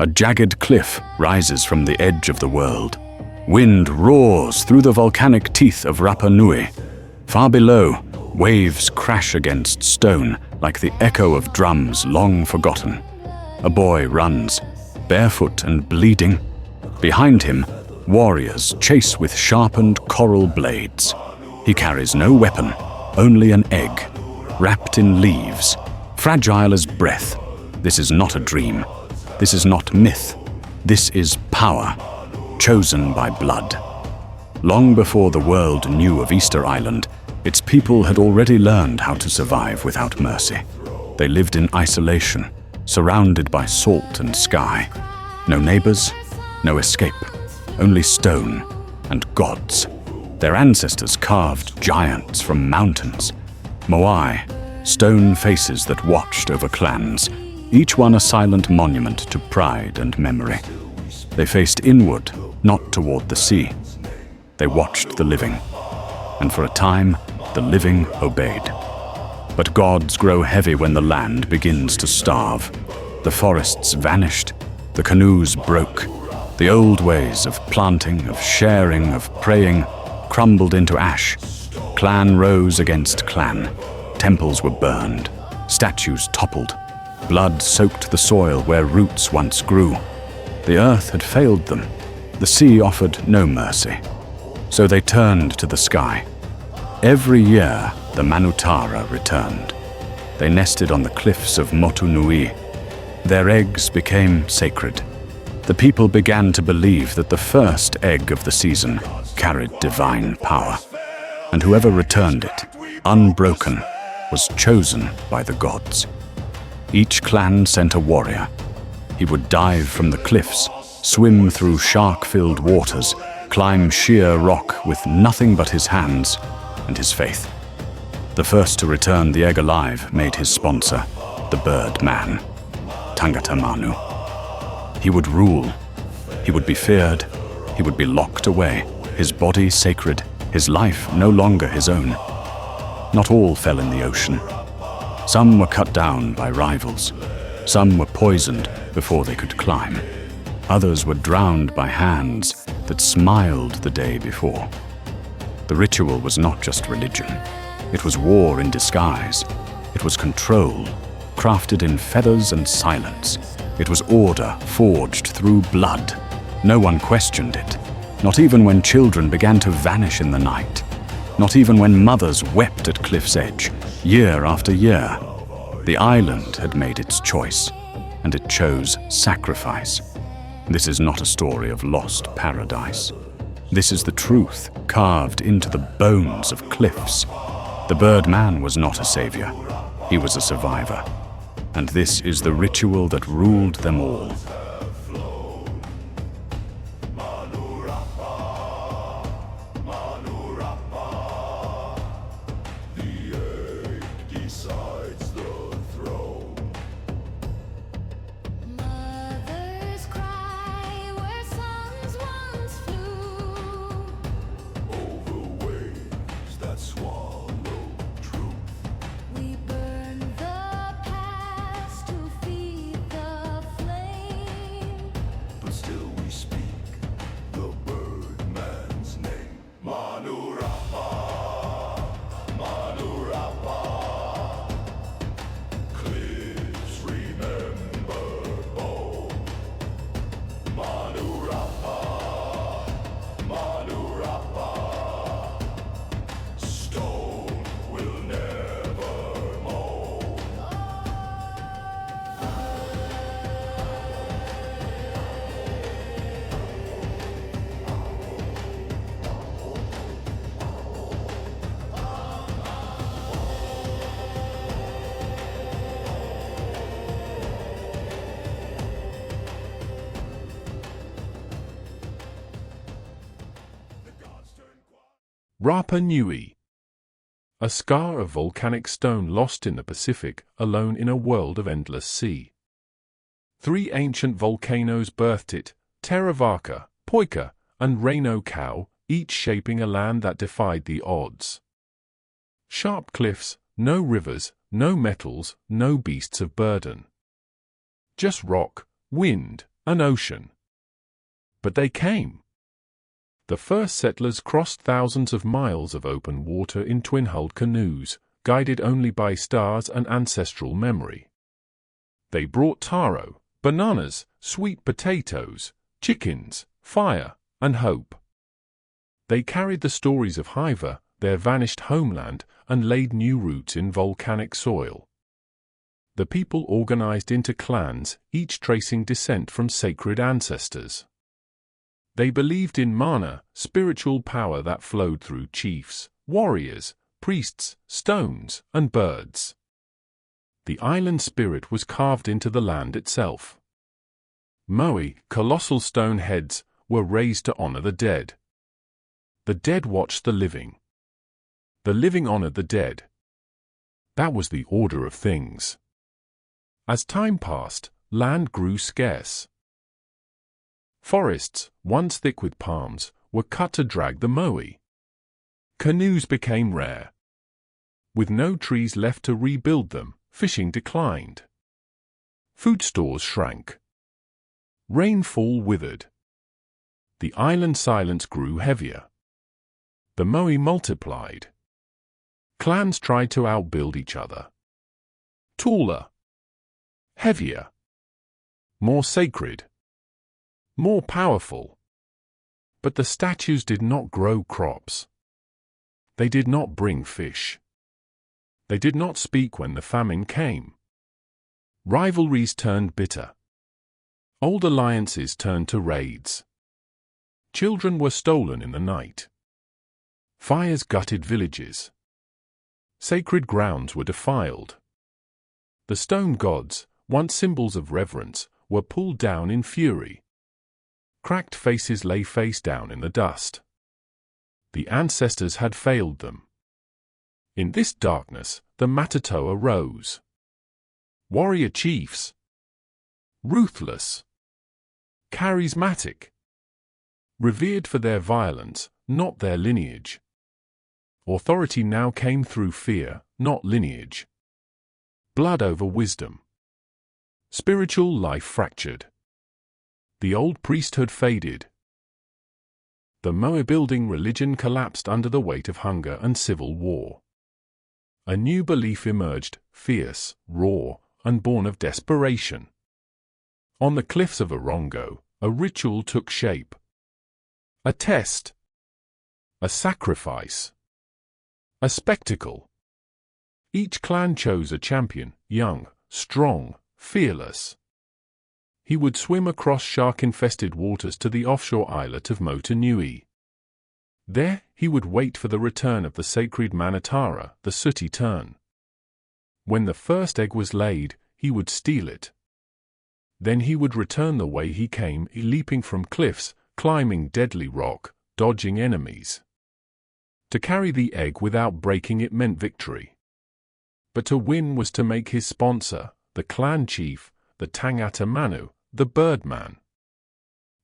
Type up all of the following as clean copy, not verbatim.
A jagged cliff rises from the edge of the world. Wind roars through the volcanic teeth of Rapa Nui. Far below, waves crash against stone like the echo of drums long forgotten. A boy runs, barefoot and bleeding. Behind him, warriors chase with sharpened coral blades. He carries no weapon, only an egg, wrapped in leaves, fragile as breath. This is not a dream. This is not myth. This is power, chosen by blood. Long before the world knew of Easter Island, its people had already learned how to survive without mercy. They lived in isolation, surrounded by salt and sky. No neighbors, no escape, only stone and gods. Their ancestors carved giants from mountains. Moai, stone faces that watched over clans, each one a silent monument to pride and memory. They faced inward, not toward the sea. They watched the living, and for a time, the living obeyed. But gods grow heavy when the land begins to starve. The forests vanished, the canoes broke. The old ways of planting, of sharing, of praying crumbled into ash. Clan rose against clan. Temples were burned. Statues toppled. Blood soaked the soil where roots once grew. The earth had failed them. The sea offered no mercy. So they turned to the sky. Every year, the Manutara returned. They nested on the cliffs of Motunui. Their eggs became sacred. The people began to believe that the first egg of the season carried divine power, and whoever returned it, unbroken, was chosen by the gods. Each clan sent a warrior. He would dive from the cliffs, swim through shark-filled waters, climb sheer rock with nothing but his hands and his faith. The first to return the egg alive made his sponsor, the bird man, Tangata Manu. He would rule. He would be feared. He would be locked away, his body sacred, his life no longer his own. Not all fell in the ocean. Some were cut down by rivals. Some were poisoned before they could climb. Others were drowned by hands that smiled the day before. The ritual was not just religion. It was war in disguise. It was control, crafted in feathers and silence. It was order forged through blood. No one questioned it, not even when children began to vanish in the night, not even when mothers wept at cliff's edge, year after year. The island had made its choice, and it chose sacrifice. This is not a story of lost paradise. This is the truth carved into the bones of cliffs. The bird man was not a savior. He was a survivor. And this is the ritual that ruled them all. Rapa Nui, a scar of volcanic stone lost in the Pacific, alone in a world of endless sea. 3 ancient volcanoes birthed it, Teravaka, Poika, and Reino Kau, each shaping a land that defied the odds. Sharp cliffs, no rivers, no metals, no beasts of burden. Just rock, wind, an ocean. But they came. The first settlers crossed thousands of miles of open water in twin-hulled canoes, guided only by stars and ancestral memory. They brought taro, bananas, sweet potatoes, chickens, fire, and hope. They carried the stories of Hiva, their vanished homeland, and laid new roots in volcanic soil. The people organized into clans, each tracing descent from sacred ancestors. They believed in mana, spiritual power that flowed through chiefs, warriors, priests, stones, and birds. The island spirit was carved into the land itself. Moai, colossal stone heads, were raised to honor the dead. The dead watched the living. The living honored the dead. That was the order of things. As time passed, land grew scarce. Forests, once thick with palms, were cut to drag the moai. Canoes became rare. With no trees left to rebuild them, fishing declined. Food stores shrank. Rainfall withered. The island silence grew heavier. The moai multiplied. Clans tried to outbuild each other. Taller. Heavier. More sacred. More powerful. But the statues did not grow crops. They did not bring fish. They did not speak when the famine came. Rivalries turned bitter. Old alliances turned to raids. Children were stolen in the night. Fires gutted villages. Sacred grounds were defiled. The stone gods, once symbols of reverence, were pulled down in fury. Cracked faces lay face down in the dust. The ancestors had failed them. In this darkness, the Matatoa rose. Warrior chiefs. Ruthless. Charismatic. Revered for their violence, not their lineage. Authority now came through fear, not lineage. Blood over wisdom. Spiritual life fractured. The old priesthood faded. The Moai-building religion collapsed under the weight of hunger and civil war. A new belief emerged, fierce, raw, and born of desperation. On the cliffs of Orongo, a ritual took shape. A test. A sacrifice. A spectacle. Each clan chose a champion, young, strong, fearless. He would swim across shark-infested waters to the offshore islet of Motunui. There, he would wait for the return of the sacred Manatara, the sooty tern. When the first egg was laid, he would steal it. Then he would return the way he came, leaping from cliffs, climbing deadly rock, dodging enemies. To carry the egg without breaking it meant victory. But to win was to make his sponsor, the clan chief, the Tangata Manu, the Birdman.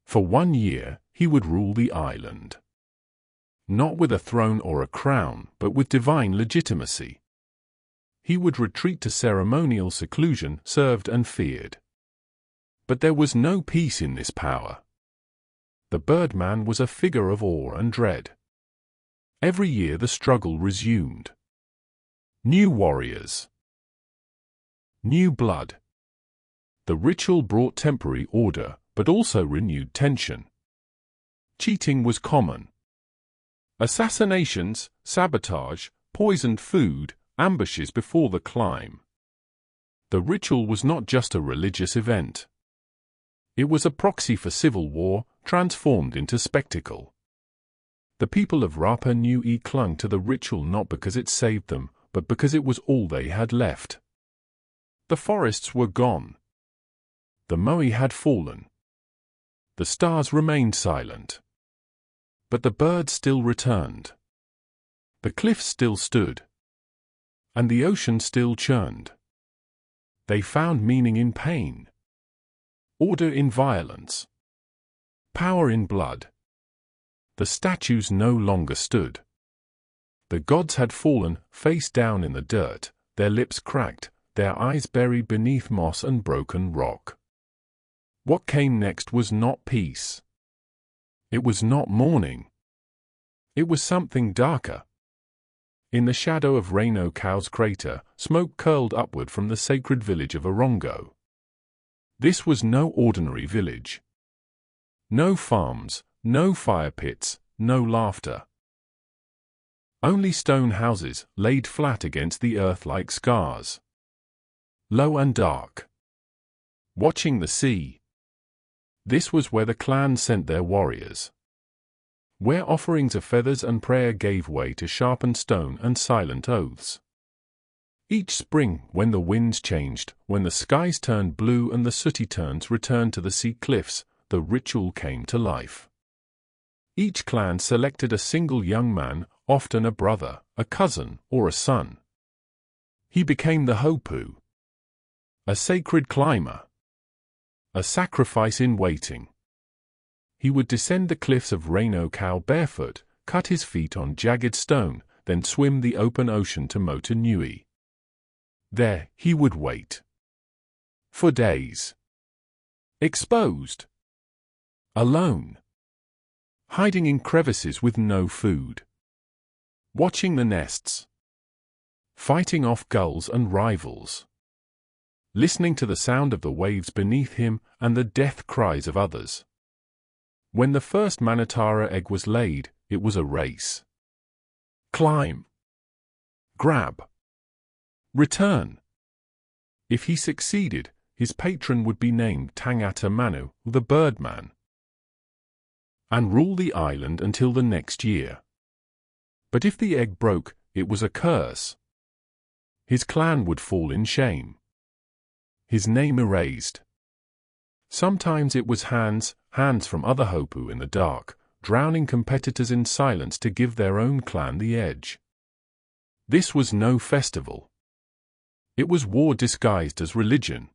For 1 year, he would rule the island. Not with a throne or a crown, but with divine legitimacy. He would retreat to ceremonial seclusion, served and feared. But there was no peace in this power. The Birdman was a figure of awe and dread. Every year the struggle resumed. New warriors. New blood. The ritual brought temporary order, but also renewed tension. Cheating was common. Assassinations, sabotage, poisoned food, ambushes before the climb. The ritual was not just a religious event. It was a proxy for civil war, transformed into spectacle. The people of Rapa Nui clung to the ritual not because it saved them, but because it was all they had left. The forests were gone. The moai had fallen. The stars remained silent. But the birds still returned. The cliffs still stood. And the ocean still churned. They found meaning in pain. Order in violence. Power in blood. The statues no longer stood. The gods had fallen, face down in the dirt, their lips cracked, their eyes buried beneath moss and broken rock. What came next was not peace. It was not morning. It was something darker. In the shadow of Reino Cow's crater, smoke curled upward from the sacred village of Orongo. This was no ordinary village. No farms, no fire pits, no laughter. Only stone houses laid flat against the earth like scars. Low and dark. Watching the sea. This was where the clan sent their warriors. Where offerings of feathers and prayer gave way to sharpened stone and silent oaths. Each spring, when the winds changed, when the skies turned blue and the sooty turns returned to the sea cliffs, the ritual came to life. Each clan selected a single young man, often a brother, a cousin, or a son. He became the Hopu, a sacred climber, a sacrifice in waiting. He would descend the cliffs of Reino Cow barefoot, cut his feet on jagged stone, then swim the open ocean to Motu Nui. There, he would wait. For days. Exposed. Alone. Hiding in crevices with no food. Watching the nests. Fighting off gulls and rivals. Listening to the sound of the waves beneath him and the death cries of others. When the first Manatara egg was laid, it was a race. Climb. Grab. Return. If he succeeded, his patron would be named Tangata Manu, the Birdman, and rule the island until the next year. But if the egg broke, it was a curse. His clan would fall in shame. His name erased. Sometimes it was hands from other Hopu in the dark, drowning competitors in silence to give their own clan the edge. This was no festival. It was war disguised as religion.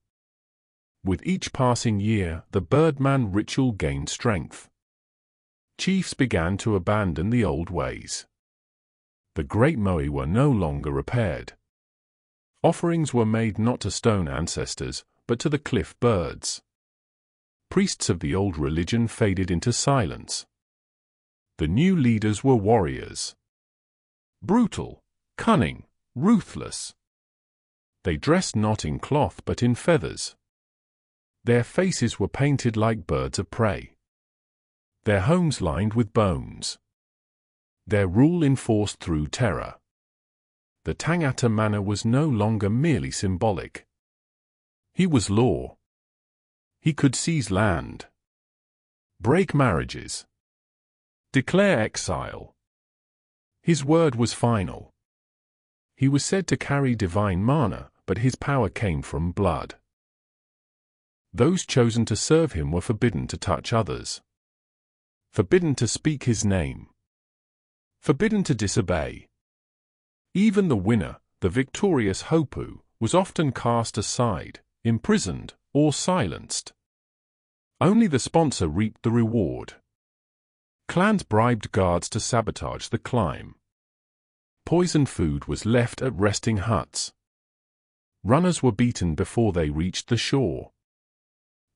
With each passing year, the Birdman ritual gained strength. Chiefs began to abandon the old ways. The great moai were no longer repaired. Offerings were made not to stone ancestors, but to the cliff birds. Priests of the old religion faded into silence. The new leaders were warriors. Brutal, cunning, ruthless. They dressed not in cloth but in feathers. Their faces were painted like birds of prey. Their homes lined with bones. Their rule enforced through terror. The Tangata Manu was no longer merely symbolic. He was law. He could seize land, break marriages, declare exile. His word was final. He was said to carry divine mana, but his power came from blood. Those chosen to serve him were forbidden to touch others, forbidden to speak his name, forbidden to disobey. Even the winner, the victorious Hopu, was often cast aside, imprisoned, or silenced. Only the sponsor reaped the reward. Clans bribed guards to sabotage the climb. Poisoned food was left at resting huts. Runners were beaten before they reached the shore.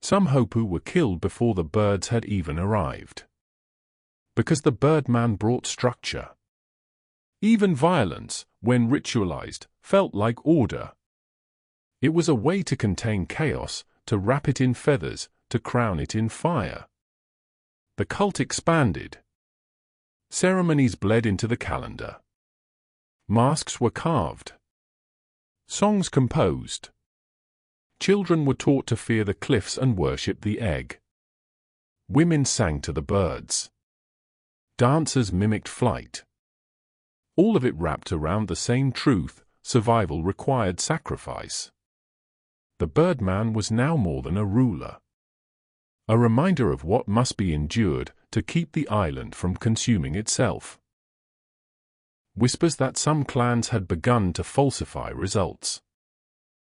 Some Hopu were killed before the birds had even arrived. Because the Birdman brought structure. Even violence, when ritualized, felt like order. It was a way to contain chaos, to wrap it in feathers, to crown it in fire. The cult expanded. Ceremonies bled into the calendar. Masks were carved. Songs composed. Children were taught to fear the cliffs and worship the egg. Women sang to the birds. Dancers mimicked flight. All of it wrapped around the same truth: survival required sacrifice. The Birdman was now more than a ruler. A reminder of what must be endured to keep the island from consuming itself. Whispers that some clans had begun to falsify results.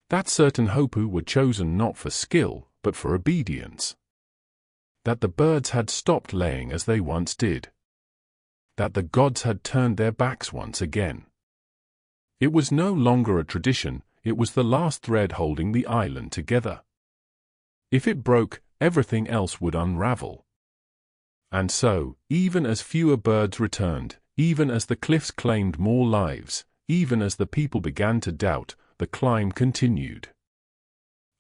That certain Hopu were chosen not for skill, but for obedience. That the birds had stopped laying as they once did. That the gods had turned their backs once again. It was no longer a tradition, it was the last thread holding the island together. If it broke, everything else would unravel. And so, even as fewer birds returned, even as the cliffs claimed more lives, even as the people began to doubt, the climb continued.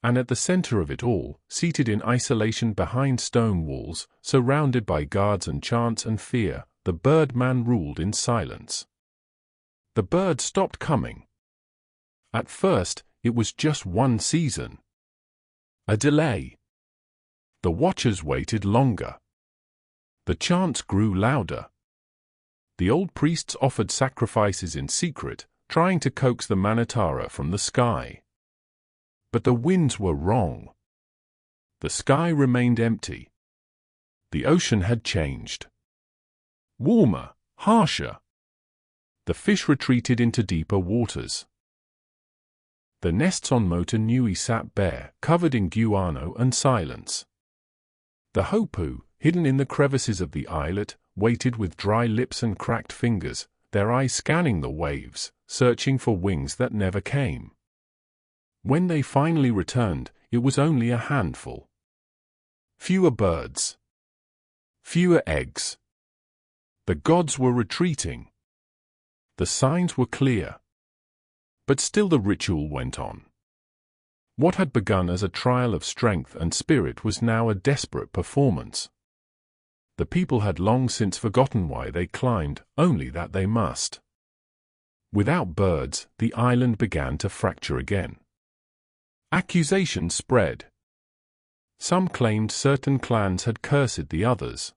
And at the center of it all, seated in isolation behind stone walls, surrounded by guards and chants and fear, the birdman ruled in silence. The birds stopped coming. At first, it was just one season. A delay. The watchers waited longer. The chants grew louder. The old priests offered sacrifices in secret, trying to coax the Manitara from the sky. But the winds were wrong. The sky remained empty. The ocean had changed. Warmer, harsher. The fish retreated into deeper waters. The nests on Motu Nui sat bare, covered in guano and silence. The hopu, hidden in the crevices of the islet, waited with dry lips and cracked fingers, their eyes scanning the waves, searching for wings that never came. When they finally returned, it was only a handful. Fewer birds. Fewer eggs. The gods were retreating. The signs were clear. But still the ritual went on. What had begun as a trial of strength and spirit was now a desperate performance. The people had long since forgotten why they climbed, only that they must. Without birds, the island began to fracture again. Accusations spread. Some claimed certain clans had cursed the others.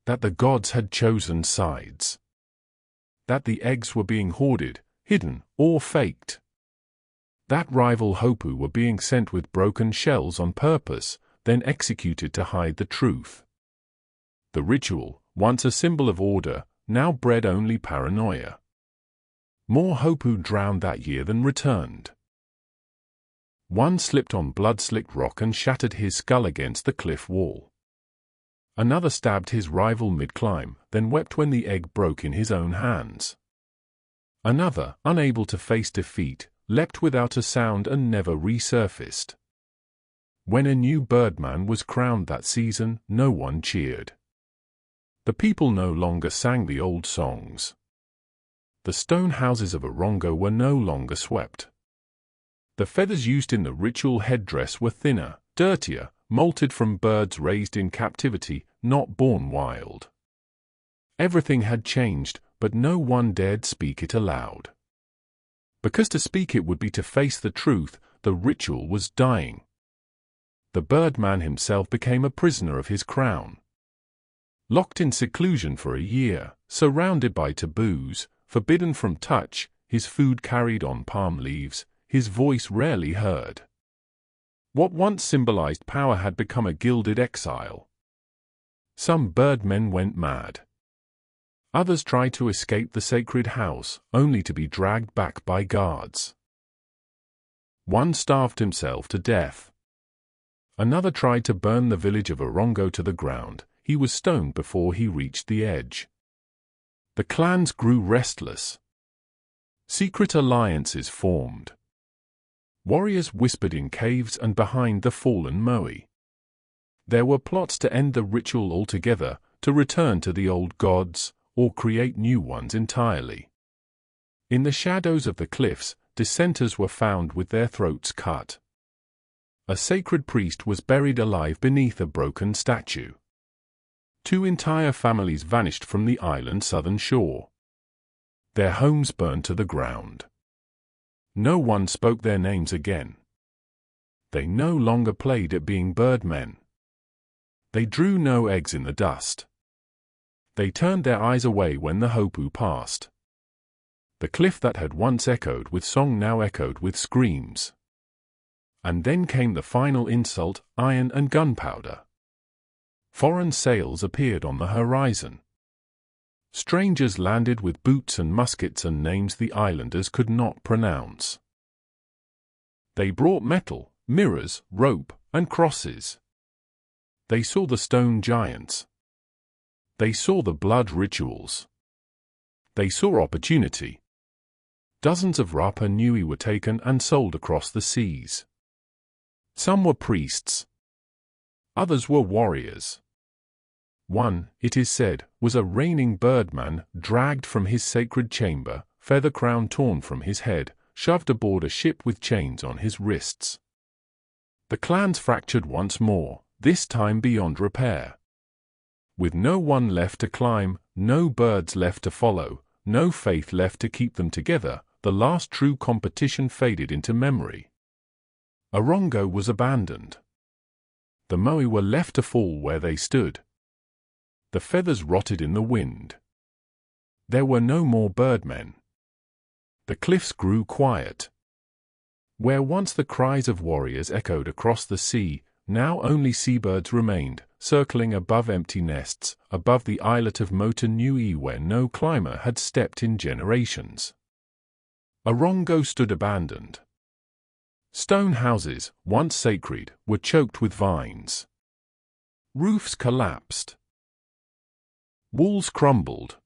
That the gods had chosen sides. That the eggs were being hoarded, hidden, or faked. That rival hopu were being sent with broken shells on purpose, then executed to hide the truth. The ritual, once a symbol of order, now bred only paranoia. More hopu drowned that year than returned. One slipped on blood-slicked rock and shattered his skull against the cliff wall. Another stabbed his rival mid-climb, then wept when the egg broke in his own hands. Another, unable to face defeat, leapt without a sound and never resurfaced. When a new birdman was crowned that season, no one cheered. The people no longer sang the old songs. The stone houses of Orongo were no longer swept. The feathers used in the ritual headdress were thinner, dirtier, molted from birds raised in captivity, not born wild. Everything had changed, but no one dared speak it aloud. Because to speak it would be to face the truth, the ritual was dying. The birdman himself became a prisoner of his crown. Locked in seclusion for a year, surrounded by taboos, forbidden from touch, his food carried on palm leaves, his voice rarely heard. What once symbolized power had become a gilded exile. Some birdmen went mad. Others tried to escape the sacred house, only to be dragged back by guards. One starved himself to death. Another tried to burn the village of Orongo to the ground. He was stoned before he reached the edge. The clans grew restless. Secret alliances formed. Warriors whispered in caves and behind the fallen moe. There were plots to end the ritual altogether, to return to the old gods, or create new ones entirely. In the shadows of the cliffs, dissenters were found with their throats cut. A sacred priest was buried alive beneath a broken statue. 2 entire families vanished from the island's southern shore. Their homes burned to the ground. No one spoke their names again. They no longer played at being birdmen. They drew no eggs in the dust. They turned their eyes away when the hopu passed. The cliff that had once echoed with song now echoed with screams. And then came the final insult, iron and gunpowder. Foreign sails appeared on the horizon. Strangers landed with boots and muskets and names the islanders could not pronounce. They brought metal, mirrors, rope, and crosses. They saw the stone giants. They saw the blood rituals. They saw opportunity. Dozens of Rapa Nui were taken and sold across the seas. Some were priests. Others were warriors. One, it is said, was a reigning birdman dragged from his sacred chamber, feather crown torn from his head, shoved aboard a ship with chains on his wrists. The clans fractured once more, this time beyond repair. With no one left to climb, no birds left to follow, no faith left to keep them together, the last true competition faded into memory. Orongo was abandoned. The moai were left to fall where they stood. The feathers rotted in the wind. There were no more birdmen. The cliffs grew quiet. Where once the cries of warriors echoed across the sea, now only seabirds remained, circling above empty nests, above the islet of Motu Nui where no climber had stepped in generations. Orongo stood abandoned. Stone houses, once sacred, were choked with vines. Roofs collapsed. Walls crumbled.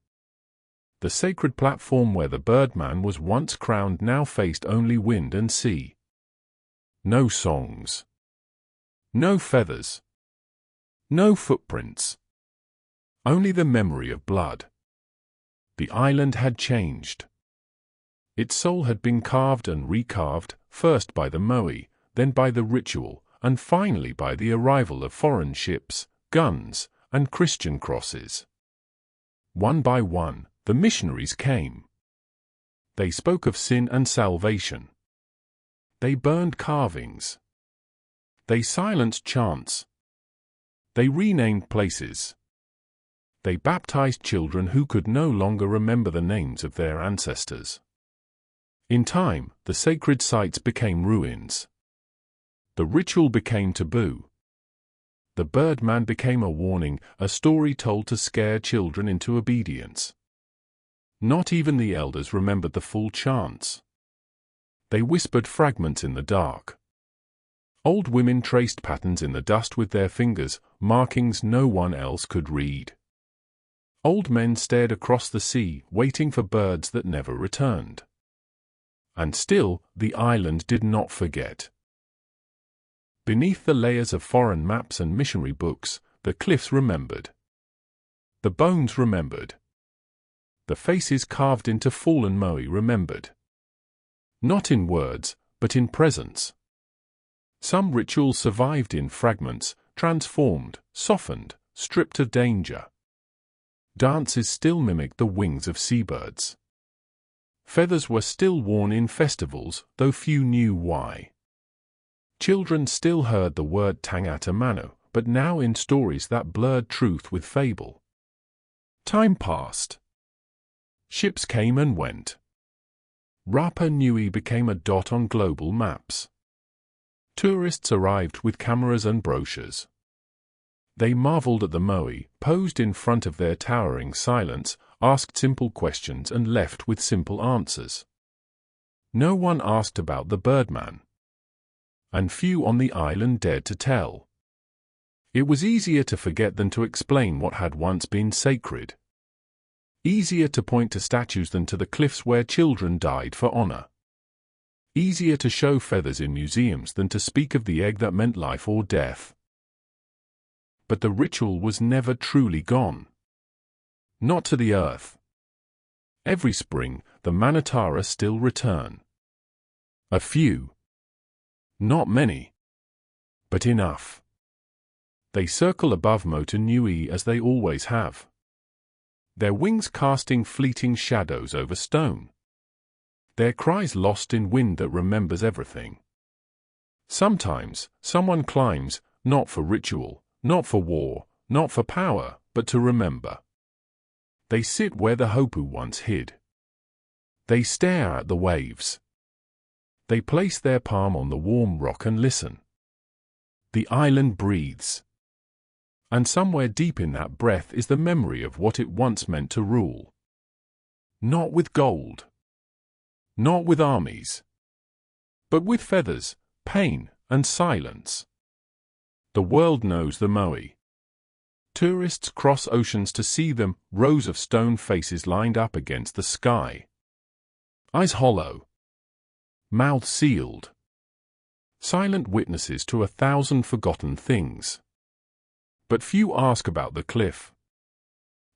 The sacred platform where the birdman was once crowned now faced only wind and sea. No songs. No feathers. No footprints. Only the memory of blood. The island had changed. Its soul had been carved and recarved, first by the moai, then by the ritual, and finally by the arrival of foreign ships, guns, and Christian crosses. One by one, the missionaries came. They spoke of sin and salvation. They burned carvings. They silenced chants. They renamed places. They baptized children who could no longer remember the names of their ancestors. In time, the sacred sites became ruins. The ritual became taboo. The birdman became a warning, a story told to scare children into obedience. Not even the elders remembered the full chants. They whispered fragments in the dark. Old women traced patterns in the dust with their fingers, markings no one else could read. Old men stared across the sea, waiting for birds that never returned. And still, the island did not forget. Beneath the layers of foreign maps and missionary books, the cliffs remembered. The bones remembered. The faces carved into fallen moai remembered. Not in words, but in presence. Some rituals survived in fragments, transformed, softened, stripped of danger. Dances still mimicked the wings of seabirds. Feathers were still worn in festivals, though few knew why. Children still heard the word Tangata Manu, but now in stories that blurred truth with fable. Time passed. Ships came and went. Rapa Nui became a dot on global maps. Tourists arrived with cameras and brochures. They marveled at the moai, posed in front of their towering silence, asked simple questions and left with simple answers. No one asked about the birdman. And few on the island dared to tell. It was easier to forget than to explain what had once been sacred. Easier to point to statues than to the cliffs where children died for honor. Easier to show feathers in museums than to speak of the egg that meant life or death. But the ritual was never truly gone. Not to the earth. Every spring, the Manatara still return. A few. Not many. But enough. They circle above Motu Nui as they always have. Their wings casting fleeting shadows over stone. Their cries lost in wind that remembers everything. Sometimes, someone climbs, not for ritual, not for war, not for power, but to remember. They sit where the hopu once hid. They stare at the waves. They place their palm on the warm rock and listen. The island breathes. And somewhere deep in that breath is the memory of what it once meant to rule. Not with gold. Not with armies. But with feathers, pain, and silence. The world knows the moai. Tourists cross oceans to see them, rows of stone faces lined up against the sky. Eyes hollow. Mouths sealed. Silent witnesses to 1,000 forgotten things. But few ask about the cliff.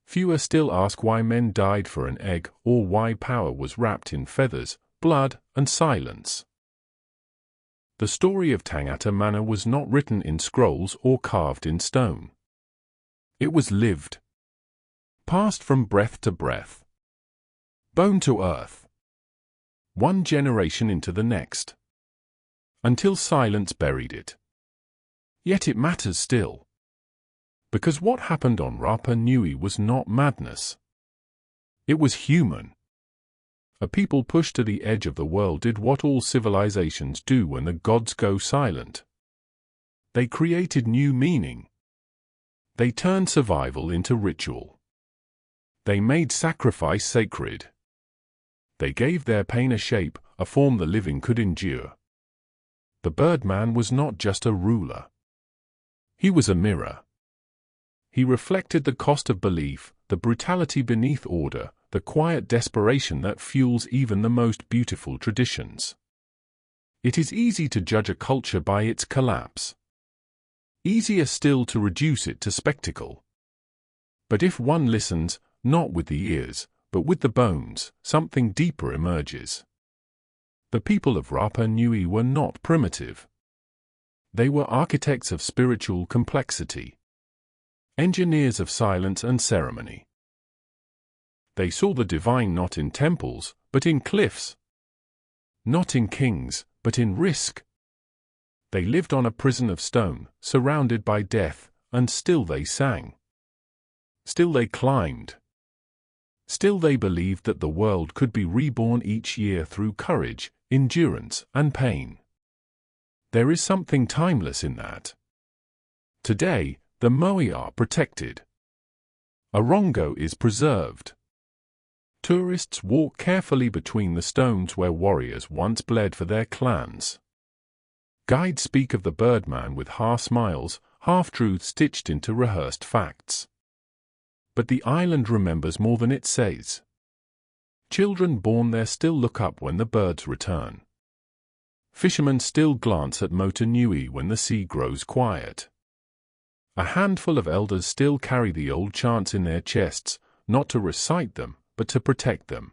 Fewer still ask why men died for an egg or why power was wrapped in feathers, blood, and silence. The story of Tangata Manu was not written in scrolls or carved in stone. It was lived, passed from breath to breath, bone to earth, one generation into the next, until silence buried it. Yet it matters still. Because what happened on Rapa Nui was not madness. It was human. A people pushed to the edge of the world did what all civilizations do when the gods go silent. They created new meaning. They turned survival into ritual. They made sacrifice sacred. They gave their pain a shape, a form the living could endure. The Birdman was not just a ruler. He was a mirror. He reflected the cost of belief, the brutality beneath order, the quiet desperation that fuels even the most beautiful traditions. It is easy to judge a culture by its collapse. Easier still to reduce it to spectacle. But if one listens, not with the ears, but with the bones, something deeper emerges. The people of Rapa Nui were not primitive. They were architects of spiritual complexity. Engineers of silence and ceremony. They saw the divine not in temples, but in cliffs. Not in kings, but in risk. They lived on a prison of stone, surrounded by death, and still they sang. Still they climbed. Still they believed that the world could be reborn each year through courage, endurance, and pain. There is something timeless in that. Today, the moai are protected. Orongo is preserved. Tourists walk carefully between the stones where warriors once bled for their clans. Guides speak of the Birdman with half smiles, half-truths stitched into rehearsed facts. But the island remembers more than it says. Children born there still look up when the birds return. Fishermen still glance at Motunui when the sea grows quiet. A handful of elders still carry the old chants in their chests, not to recite them, but to protect them.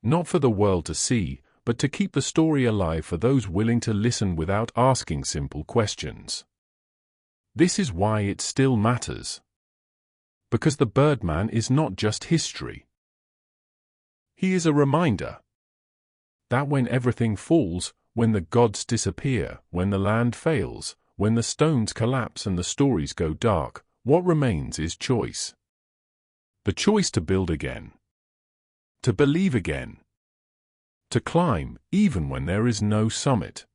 Not for the world to see, but to keep the story alive for those willing to listen without asking simple questions. This is why it still matters. Because the Birdman is not just history. He is a reminder that when everything falls, when the gods disappear, when the land fails, when the stones collapse and the stories go dark, what remains is choice. The choice to build again. To believe again. To climb, even when there is no summit.